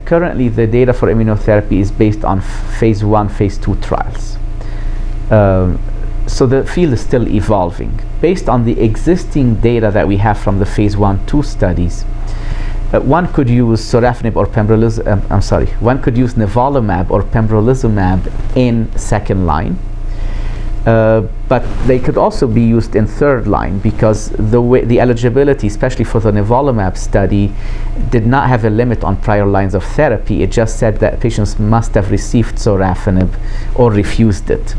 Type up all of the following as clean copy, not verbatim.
currently the data for immunotherapy is based on phase 1, phase 2 trials. So the field is still evolving. Based on the existing data that we have from the phase 1-2 studies, one could use sorafenib or pembrolizumab, one could use nivolumab or pembrolizumab in second line. But they could also be used in third line, because the eligibility, especially for the nivolumab study, did not have a limit on prior lines of therapy. It just said that patients must have received sorafenib or refused it.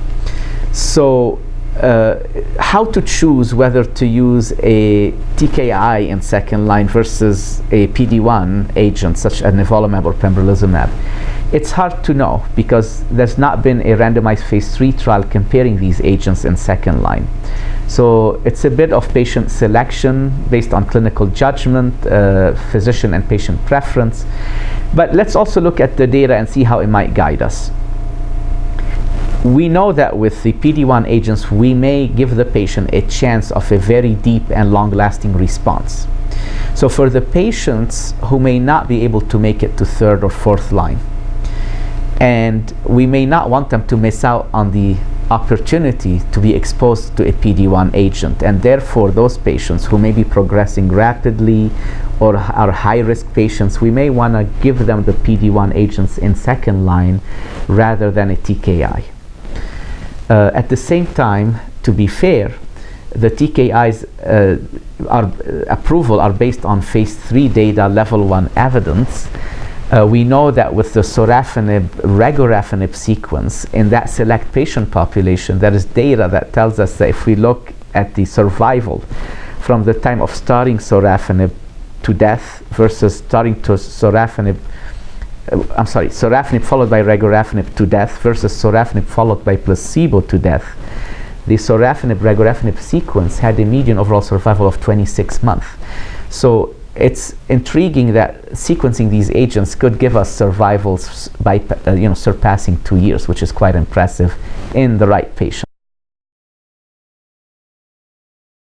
So how to choose whether to use a TKI in second line versus a PD-1 agent such as nivolumab or pembrolizumab? It's hard to know, because there's not been a randomized phase 3 trial comparing these agents in second line. So it's a bit of patient selection based on clinical judgment, physician and patient preference. But let's also look at the data and see how it might guide us. We know that with the PD-1 agents, we may give the patient a chance of a very deep and long-lasting response. So for the patients who may not be able to make it to third or fourth line, and we may not want them to miss out on the opportunity to be exposed to a PD-1 agent, and therefore those patients who may be progressing rapidly or are high-risk patients, we may want to give them the PD-1 agents in second line rather than a TKI. At the same time, to be fair, the TKIs approval are based on phase 3 data, level 1 evidence. We know that with the sorafenib, regorafenib sequence, in that select patient population, there is data that tells us that if we look at the survival from the time of starting sorafenib to death versus starting to sorafenib followed by regorafenib to death versus sorafenib followed by placebo to death, the sorafenib-regorafenib sequence had a median overall survival of 26 months. So it's intriguing that sequencing these agents could give us survivals by surpassing 2 years, which is quite impressive in the right patient.